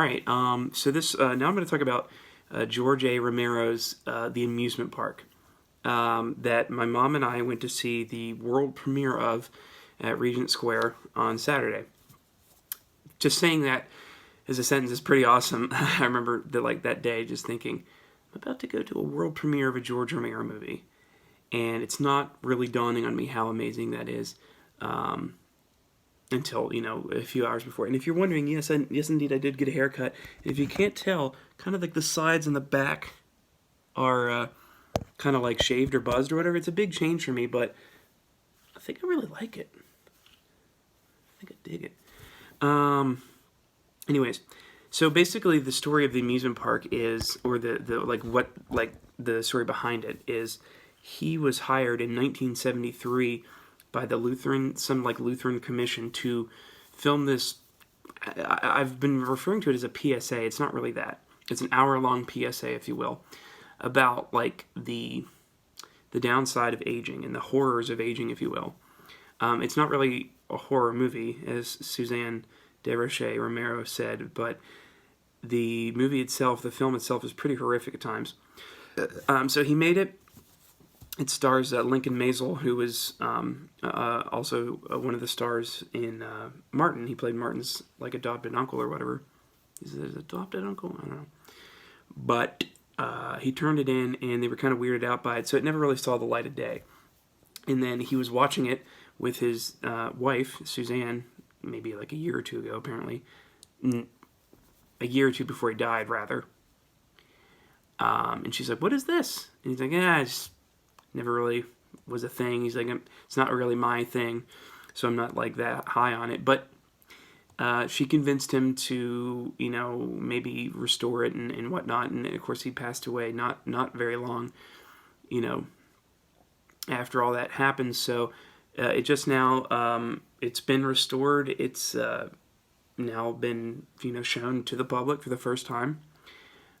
All right, so this now I'm going to talk about George A. Romero's The Amusement Park that my mom and I went to see the world premiere of at Regent Square on Saturday. Just saying that as a sentence is pretty awesome. I remember that day just thinking, I'm about to go to a world premiere of a George Romero movie, and it's not really dawning on me how amazing that is. Until a few hours before. And if you're wondering, yes, indeed, I did get a haircut. And if you can't tell, kind of like the sides and the back are kind of like shaved or buzzed or whatever. It's a big change for me, but I think I really like it. I think I dig it. Anyways, so basically, the story of the amusement park is, or the story behind it is, he was hired in 1973 by the Lutheran commission to film this. I've been referring to it as a PSA. It's not really that. It's an hour-long PSA, if you will, about the downside of aging and the horrors of aging, if you will. It's not really a horror movie, as Suzanne Desroches Romero said, but the movie itself, the film itself, is pretty horrific at times. So he made it. It stars Lincoln Maisel, who was also one of the stars in Martin. He played Martin's adopted uncle or whatever. Is it his adopted uncle? I don't know. But he turned it in, and they were kind of weirded out by it, so it never really saw the light of day. And then he was watching it with his wife, Suzanne, maybe a year or two ago, apparently. A year or two before he died, rather. And she's like, "What is this?" And he's like, "Yeah, it's never really was a thing." He's like, "It's not really my thing, so I'm not that high on it." But she convinced him to, maybe restore it and whatnot. And of course, he passed away not very long, after all that happened. So it just now, it's been restored. It's now been, shown to the public for the first time.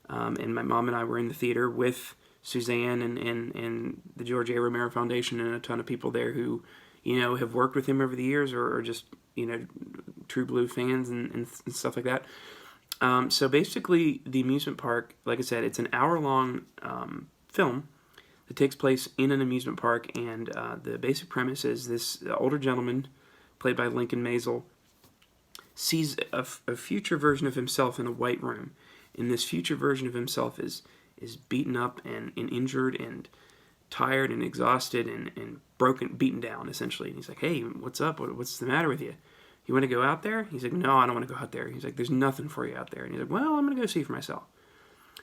And my mom and I were in the theater with Suzanne and the George A. Romero Foundation and a ton of people there who, have worked with him over the years or just, true blue fans and stuff like that. So basically, the amusement park, like I said, it's an hour-long film that takes place in an amusement park, and the basic premise is this older gentleman, played by Lincoln Maisel, sees a future version of himself in a white room. And this future version of himself is beaten up and injured and tired and exhausted and beaten down, essentially. And he's like, "Hey, what's up? What's the matter with you? You want to go out there?" He's like, "No, I don't want to go out there." He's like, "There's nothing for you out there." And he's like, "Well, I'm going to go see for myself."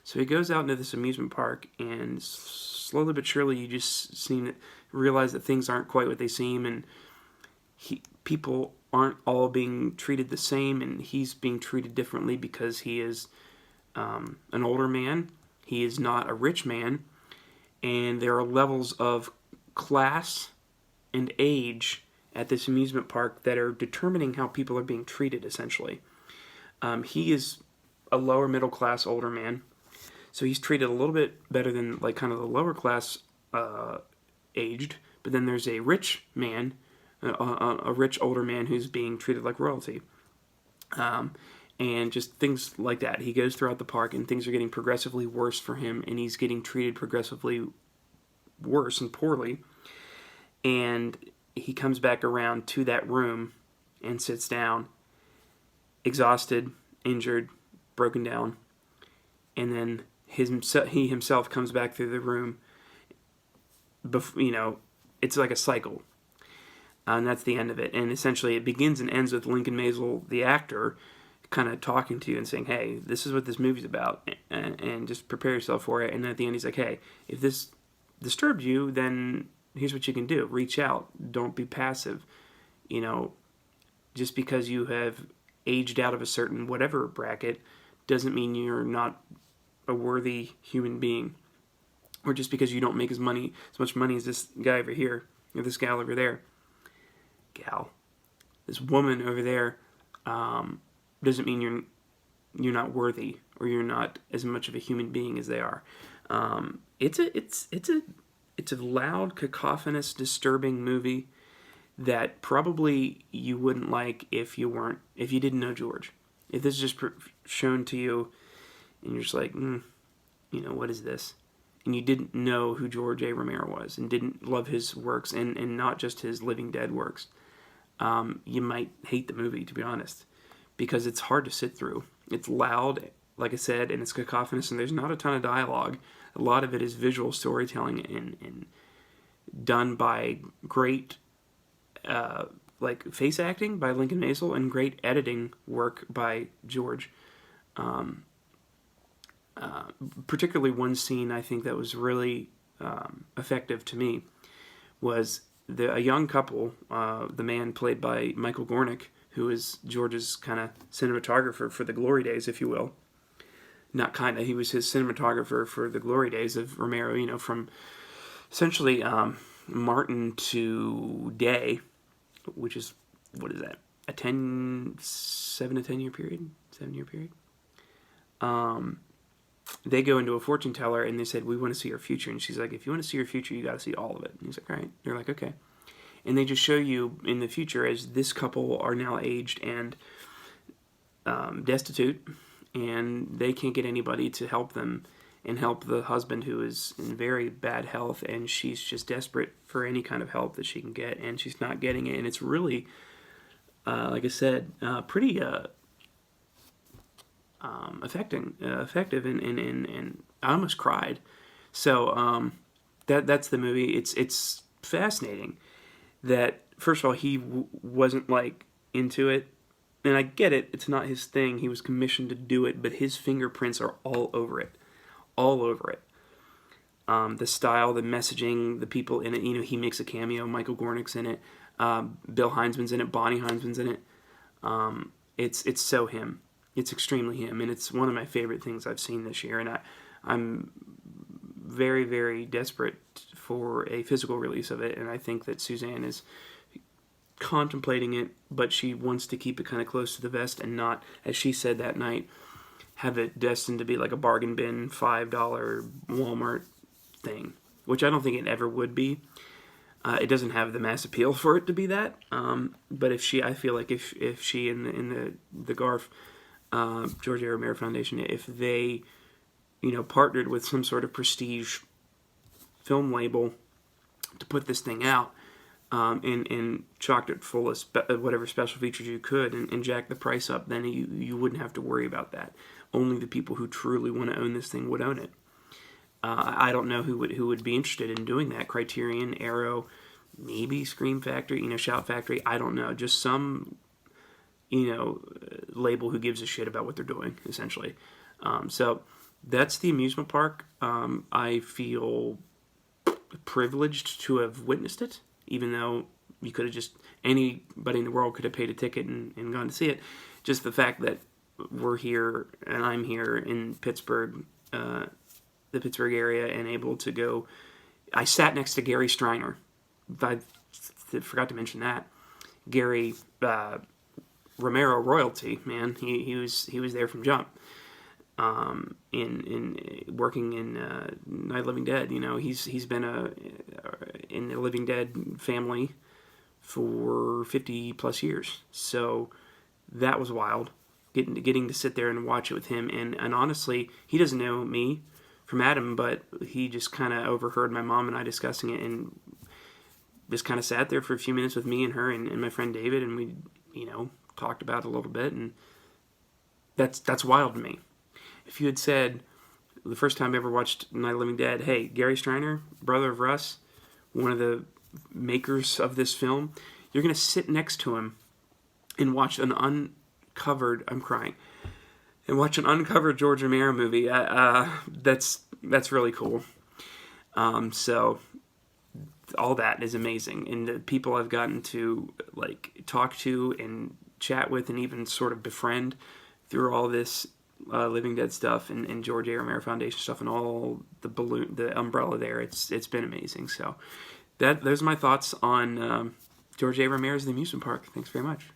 So he goes out into this amusement park, and slowly but surely you just realize that things aren't quite what they seem, and people aren't all being treated the same, and he's being treated differently because he is an older man. He is not a rich man, and there are levels of class and age at this amusement park that are determining how people are being treated, essentially. He is a lower middle class older man, so he's treated a little bit better than kind of the lower class aged, but then there's a rich man, a rich older man who's being treated like royalty. And just things like that. He goes throughout the park, and things are getting progressively worse for him, and he's getting treated progressively worse and poorly. And he comes back around to that room and sits down, exhausted, injured, broken down. And then he himself comes back through the room. It's like a cycle. And that's the end of it. And essentially it begins and ends with Lincoln Maisel, the actor, kind of talking to you and saying, "Hey, this is what this movie's about, and just prepare yourself for it." And then at the end, he's like, "Hey, if this disturbed you, then here's what you can do. Reach out. Don't be passive. Just because you have aged out of a certain whatever bracket doesn't mean you're not a worthy human being. Or just because you don't make as much money as this guy over here, or this gal over there. This woman over there, doesn't mean you're not worthy or you're not as much of a human being as they are." It's a loud, cacophonous, disturbing movie that probably you wouldn't like if you didn't know George. If this is just shown to you, and you're just like, what is this? And you didn't know who George A. Romero was, and didn't love his works, and not just his Living Dead works, you might hate the movie, to be honest, because it's hard to sit through. It's loud, like I said, and it's cacophonous, and there's not a ton of dialogue. A lot of it is visual storytelling and done by great face acting by Lincoln Mazel and great editing work by George. Particularly one scene I think that was really effective to me was a young couple, the man played by Michael Gornick, who is George's kind of cinematographer for the glory days, if you will. Not kind of, he was his cinematographer for the glory days of Romero, from essentially Martin to Day, which is, what is that, a 7 to 10 year period? 7-year period? They go into a fortune teller and they said, we want to see your future. And she's like, if you want to see your future, you got to see all of it. And he's like, all right. They're like, okay. And they just show you in the future as this couple are now aged and destitute, and they can't get anybody to help them and help the husband who is in very bad health, and she's just desperate for any kind of help that she can get, and she's not getting it. And it's really, like I said, pretty effective, and I almost cried. So that's the movie. It's fascinating that, first of all, he wasn't into it, and I get it. It's not his thing. He was commissioned to do it, but his fingerprints are all over it. The style, the messaging, the people in it. He makes a cameo. Michael Gornick's in it. Bill Heinzman's in it. Bonnie Heinzman's in it. It's so him. It's extremely him, and it's one of my favorite things I've seen this year. And I'm very, very desperate for a physical release of it, and I think that Suzanne is contemplating it, but she wants to keep it kind of close to the vest and not, as she said that night, have it destined to be like a bargain bin $5 Walmart thing, which I don't think it ever would be. It doesn't have the mass appeal for it to be that. But I feel like if she in the Garf George A. Romero Foundation, if they partnered with some sort of prestige film label to put this thing out, and chocked it full of whatever special features you could, and jack the price up, then you wouldn't have to worry about that. Only the people who truly want to own this thing would own it. I don't know who would be interested in doing that. Criterion, Arrow, maybe Scream Factory, Shout Factory. I don't know. Just some label who gives a shit about what they're doing, essentially. So that's the amusement park. I feel privileged to have witnessed it, even though you could have anybody in the world could have paid a ticket and gone to see it. Just the fact that we're here and I'm here in Pittsburgh, the Pittsburgh area, and able to go. I sat next to Gary Striner. I forgot to mention that. Gary, Romero royalty, man. He was there from jump. In working in Night of the Living Dead, he's been in the Living Dead family for 50 plus years. So that was wild, getting to sit there and watch it with him. And honestly, he doesn't know me from Adam, but he just kind of overheard my mom and I discussing it, and just kind of sat there for a few minutes with me and her and my friend David, and we talked about it a little bit, and that's wild to me. If you had said the first time I ever watched Night of the Living Dead, hey, Gary Striner, brother of Russ, one of the makers of this film, you're going to sit next to him and watch an uncovered, I'm crying, and watch an uncovered George Romero movie. That's really cool. So all that is amazing. And the people I've gotten to talk to and chat with and even sort of befriend through all this Living Dead stuff and George A. Romero Foundation stuff and all the umbrella there, it's been amazing. So those are my thoughts on George A. Romero's The Amusement Park. Thanks very much.